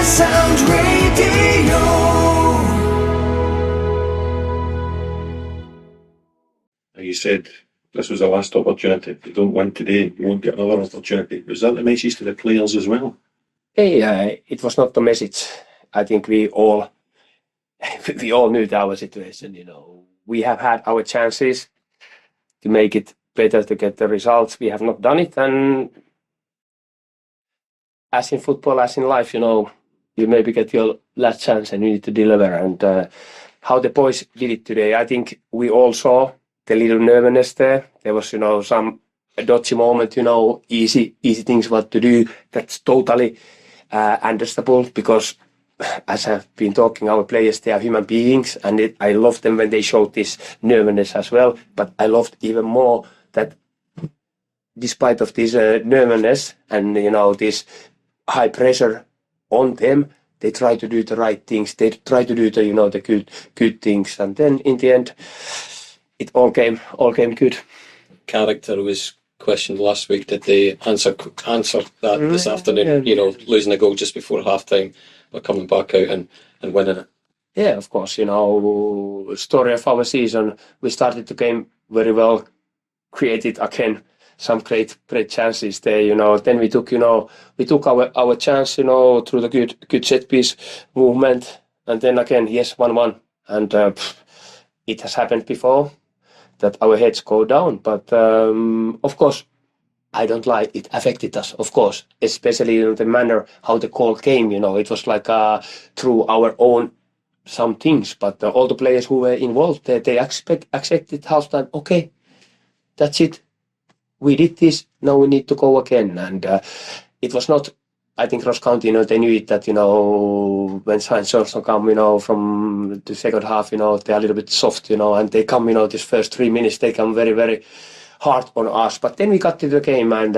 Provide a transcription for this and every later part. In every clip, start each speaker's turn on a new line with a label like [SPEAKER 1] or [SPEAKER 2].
[SPEAKER 1] Sound Radio.
[SPEAKER 2] You said this was the last opportunity. If you don't win today, you won't get another opportunity. Was that the message to the players as well?
[SPEAKER 3] Hey, it was not the message. I think we all knew our situation. We have had our chances to make it better, to get the results. We have not done it, and as in football, as in life, you maybe get your last chance and you need to deliver. And how the boys did it today, I think we all saw the little nervousness there. There was, some dodgy moment, easy things what to do. That's totally understandable, because as I've been talking, our players, they are human beings, and I love them when they show this nervousness as well. But I loved even more that despite of this nervousness and, this high pressure on them, they try to do the right things. They try to do the good things, and then in the end, it all came good.
[SPEAKER 4] Character was questioned last week. Did they answer that this afternoon?
[SPEAKER 3] Yeah.
[SPEAKER 4] Losing a goal just before half-time, but coming back out and winning it.
[SPEAKER 3] Yeah, of course. Story of our season. We started the game very well, created again some great chances there. Then we took our chance. Through the good set piece movement, and then again, yes, 1-1, and it has happened before that our heads go down, but of course, I don't lie, it affected us, of course, especially in the manner how the call came. It was like through our own some things, but all the players who were involved, they accepted halftime. Okay, that's it. We did this. Now we need to go again, and it was not. I think Ross County, they knew it that, when Saints Johnstone come, from the second half, they're a little bit soft, and they come, this first 3 minutes, they come very, very hard on us. But then we got to the game, and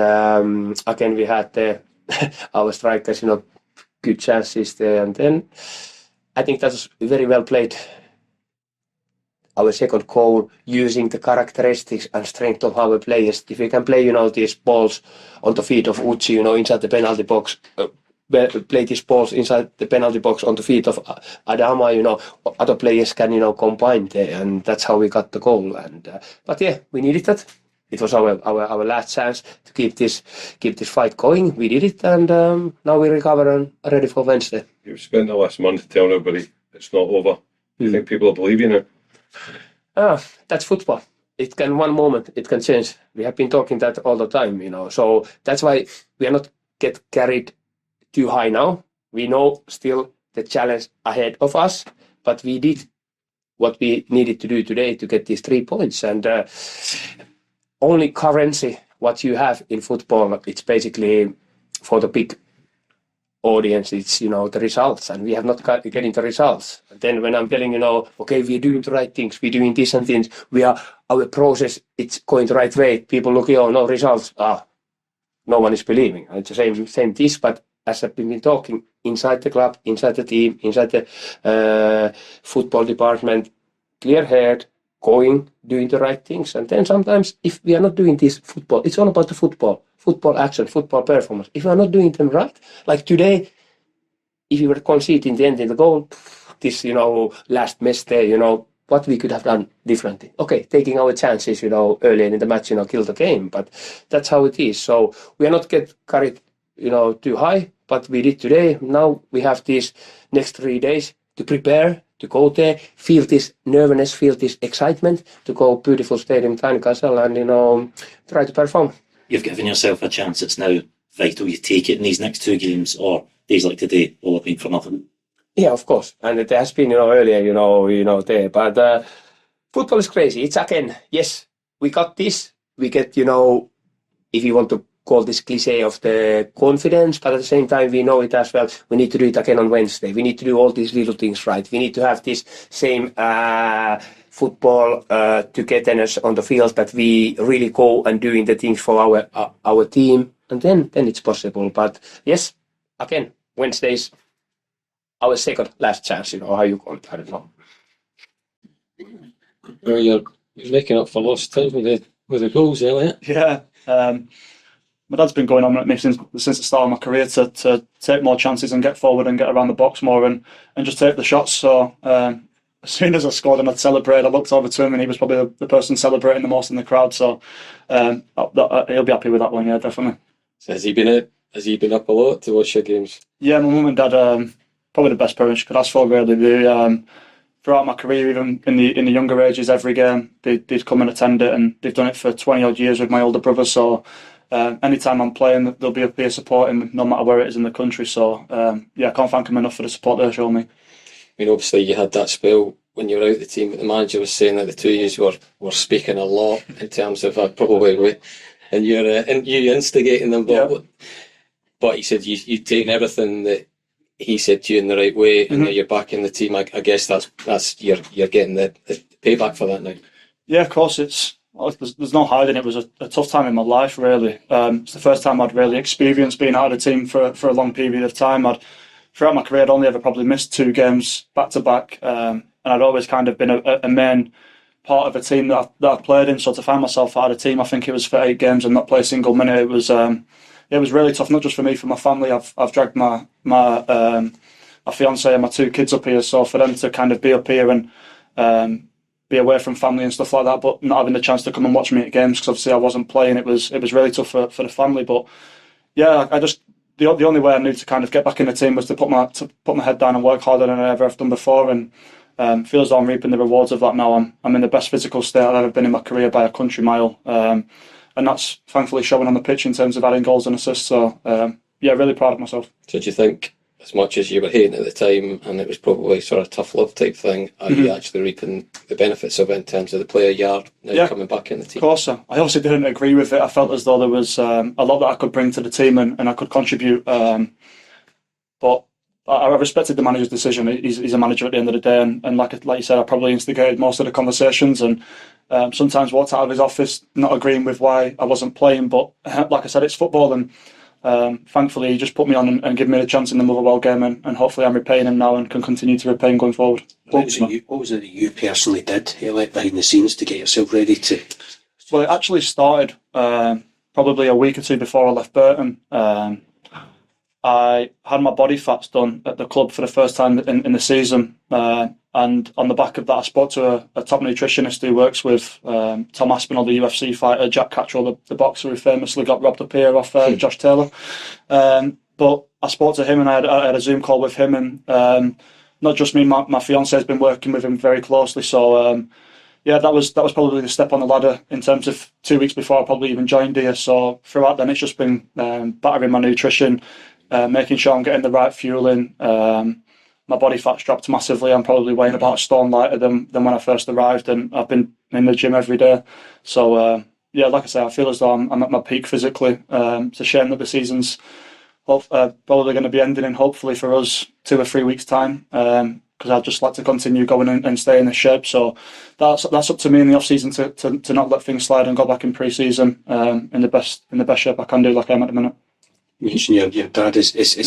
[SPEAKER 3] again, we had our strikers, good chances there. And then I think that was very well played. Our second goal, using the characteristics and strength of our players. If we can play, these balls on the feet of Uchi, inside the penalty box, play these balls inside the penalty box on the feet of Adama, other players can, combine there, and that's how we got the goal. And but yeah, we needed that. It was our last chance to keep this fight going. We did it, and now we recover and are ready for Wednesday.
[SPEAKER 2] You've spent the last month telling everybody it's not over. Do you think people will believe you now?
[SPEAKER 3] That's football. It can, one moment, it can change. We have been talking that all the time, so that's why we are not get carried too high now. We know still the challenge ahead of us, but we did what we needed to do today to get these 3 points. And only currency what you have in football, it's basically for the big audience, it's the results, and we have not getting the results. And then when I'm telling okay, we're doing the right things, we're doing this and things, our process, it's going the right way, people look, no results, no one is believing. It's the same this, but as I've been talking, inside the club, inside the team, inside the football department, clear head, doing the right things. And then sometimes if we are not doing this football, it's all about the football action, football performance. If we are not doing them right, like today, if you were conceding the end in the goal, this, last mess there, what we could have done differently. Okay, taking our chances, earlier in the match, kill the game, but that's how it is. So we are not get carried, too high, but we did today. Now we have these next 3 days to prepare, to go there, feel this nervousness, feel this excitement, to go beautiful stadium, Tynecastle, and, try to perform.
[SPEAKER 5] You've given yourself a chance. It's now vital you take it in these next 2 games, or days like today will have been for nothing. Yeah,
[SPEAKER 3] of course. And it has been, earlier, there. But football is crazy. It's again, yes, we got this. We get, if you want to call this cliche of the confidence, but at the same time, we know it as well. We need to do it again on Wednesday. We need to do all these little things right. We need to have this same football togetherness on the field, that we really go and doing the things for our team, and then it's possible. But yes, again, Wednesday's our second last chance. How you call it, I don't know.
[SPEAKER 4] Well, you're making up for lost time with the goals, Elliot.
[SPEAKER 6] Yeah. my dad's been going on at me since the start of my career to take more chances and get forward and get around the box more and just take the shots. So as soon as I scored and I'd celebrate, I looked over to him and he was probably the person celebrating the most in the crowd. So he'll be happy with that one, yeah, definitely.
[SPEAKER 4] So has he been up a lot to watch your games?
[SPEAKER 6] Yeah, my mum and dad probably the best parents you could ask for, really. They, throughout my career, even in the younger ages, every game they'd come and attend it, and they've done it for 20 odd years with my older brother. So anytime I'm playing, there'll be a peer supporting, no matter where it is in the country. So I can't thank them enough for the support they show me.
[SPEAKER 4] I mean, obviously you had that spell when you were out the team, but the manager was saying that the two of you were speaking a lot in terms of probably, and you instigating them, but he said you'd taken everything that he said to you in the right way, and now you're back in the team. I guess that's you're getting the payback for that now. Yeah,
[SPEAKER 6] of course. There's no hiding. It was a tough time in my life, really. It's the first time I'd really experienced being out of the team for a long period of time. Throughout my career, I'd only ever probably missed 2 games back to back, and I'd always kind of been a main part of a team that I played in. So to find myself out of the team, I think it was for 8 games and not play a single minute, it was really tough. Not just for me, for my family. I've dragged my fiance and my 2 kids up here, so for them to kind of be up here and be away from family and stuff like that, but not having the chance to come and watch me at games because obviously I wasn't playing, it was really tough for the family. But yeah, I just the only way I knew to kind of get back in the team was to put my head down and work harder than I ever have done before, and feel as though I'm reaping the rewards of that now. I'm in the best physical state I've ever been in my career by a country mile, and that's thankfully showing on the pitch in terms of adding goals and assists. So really proud of myself.
[SPEAKER 4] So do you think, as much as you were hating at the time and it was probably sort of tough love type thing, are you actually reaping the benefits of it in terms of the player you are now coming back in the team?
[SPEAKER 6] Of course, I obviously didn't agree with it. I felt as though there was a lot that I could bring to the team and I could contribute, but I respected the manager's decision. He's a manager at the end of the day, and like you said, I probably instigated most of the conversations and sometimes walked out of his office not agreeing with why I wasn't playing. But like I said, it's football, and thankfully he just put me on and gave me the chance in the Motherwell game, and hopefully I'm repaying him now and can continue to repay him going forward.
[SPEAKER 7] What was it that you personally did, Elliot, behind the scenes to get yourself ready to?
[SPEAKER 6] Well, it actually started probably a week or 2 before I left Burton. I had my body fats done at the club for the first time in the season, and on the back of that I spoke to a top nutritionist who works with Tom Aspinall, the UFC fighter, Jack Catterall, the boxer who famously got robbed up here off Josh Taylor. But I spoke to him and I had a Zoom call with him, and not just me, my fiance has been working with him very closely. So that was probably the step on the ladder in terms of 2 weeks before I probably even joined here. So throughout then it's just been battering my nutrition, making sure I'm getting the right fuel in. My body fat's dropped massively. I'm probably weighing about a stone lighter than when I first arrived, and I've been in the gym every day. So like I say, I feel as though I'm at my peak physically. It's a shame that the season's probably going to be ending in, hopefully for us, 2 or 3 weeks' time, because I'd just like to continue going and stay in the shape. So that's up to me in the off season to not let things slide and go back in pre-season in the best shape I can do, like I am at the minute.
[SPEAKER 7] You mentioned your dad. Is it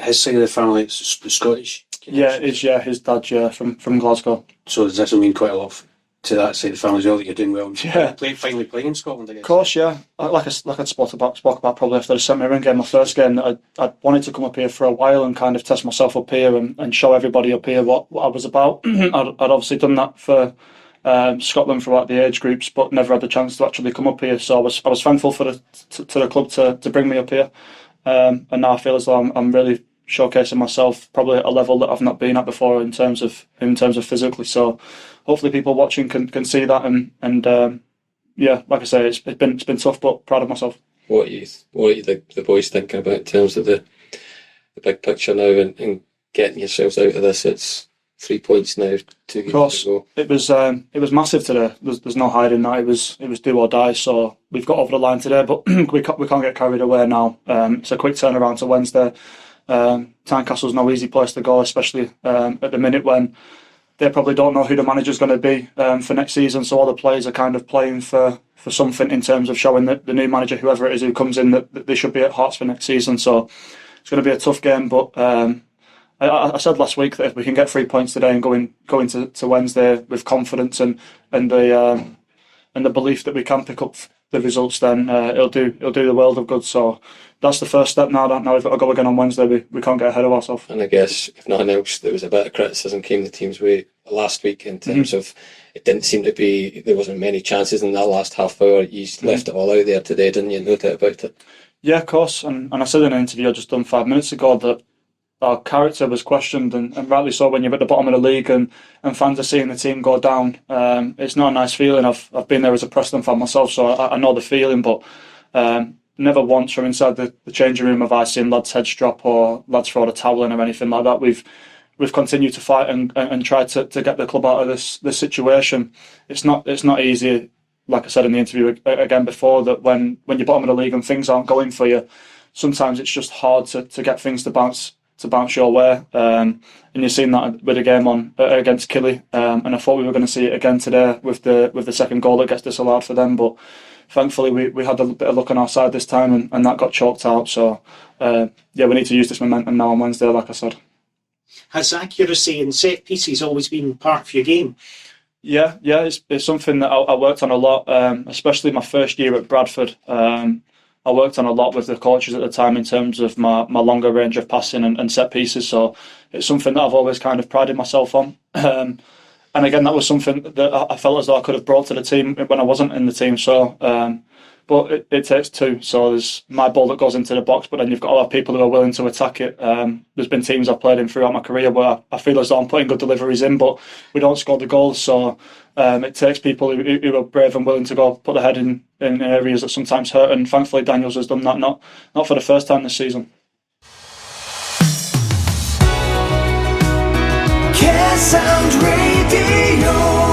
[SPEAKER 7] his side of the family? It's the Scottish connection?
[SPEAKER 6] Yeah, it is. Yeah, his dad. Yeah, from Glasgow.
[SPEAKER 7] So does this mean quite a lot to that side of the family as well, that you're doing well?
[SPEAKER 6] Yeah.
[SPEAKER 7] Finally playing in Scotland, I guess.
[SPEAKER 6] Of course, yeah. Like I spoke about probably after the St Mirren game, my first game, that I'd wanted to come up here for a while and kind of test myself up here and show everybody up here what I was about. I'd obviously done that for Scotland throughout the age groups, but never had the chance to actually come up here. So I was thankful for the club to bring me up here. And now I feel as though I'm really showcasing myself probably at a level that I've not been at before in terms of physically. So hopefully people watching can see that, and like I say, it's been tough, but proud of myself.
[SPEAKER 4] What are you the boys thinking about in terms of the big picture now and getting yourselves out of this? It's 3 points now, 2 games to go.
[SPEAKER 6] It was massive today. There's no hiding that. It was do or die. So we've got over the line today, but we can't get carried away now. It's a quick turnaround to Wednesday. Tynecastle's no easy place to go, especially at the minute when they probably don't know who the manager's going to be for next season. So all the players are kind of playing for something in terms of showing the new manager, whoever it is who comes in, that they should be at Hearts for next season. So it's going to be a tough game, but I said last week that if we can get 3 points today and go into Wednesday with confidence and the belief that we can pick up the results, then it'll do the world of good. So that's the first step now. Now we've got to go again on Wednesday. We can't get ahead of ourselves.
[SPEAKER 4] And I guess, if nothing else, there was a bit of criticism came the team's way last week in terms of it didn't seem to be, there wasn't many chances in that last half hour. You left it all out there today, didn't you? No doubt about it.
[SPEAKER 6] Yeah, of course. And I said in an interview I just done 5 minutes ago that our character was questioned, and rightly so. When you're at the bottom of the league and fans are seeing the team go down, it's not a nice feeling. I've been there as a Preston fan myself, so I know the feeling, but never once from inside the changing room have I seen lads heads drop or lads throw the towel in or anything like that. We've continued to fight and tried to get the club out of this situation. It's not easy, like I said in the interview again before, that when you're bottom of the league and things aren't going for you, sometimes it's just hard to get things to bounce your way. And you've seen that with the game on against Killy, and I thought we were going to see it again today with the second goal that gets disallowed for them, but thankfully we had a bit of luck on our side this time, and that got chalked out. So we need to use this momentum now on Wednesday, like I said.
[SPEAKER 8] Has accuracy in set pieces always been part of your game?
[SPEAKER 6] Yeah, it's something that I worked on a lot, especially my first year at Bradford. I worked on a lot with the coaches at the time in terms of my longer range of passing and set pieces. So it's something that I've always kind of prided myself on. And again, that was something that I felt as though I could have brought to the team when I wasn't in the team. So, but it takes two. So there's my ball that goes into the box, but then you've got a lot of people who are willing to attack it. There's been teams I've played in throughout my career where I feel as though I'm putting good deliveries in, but we don't score the goals. So it takes people who are brave and willing to go put their head in areas that sometimes hurt. And thankfully, Daniels has done that, not for the first time this season.
[SPEAKER 1] Care Sound Radio.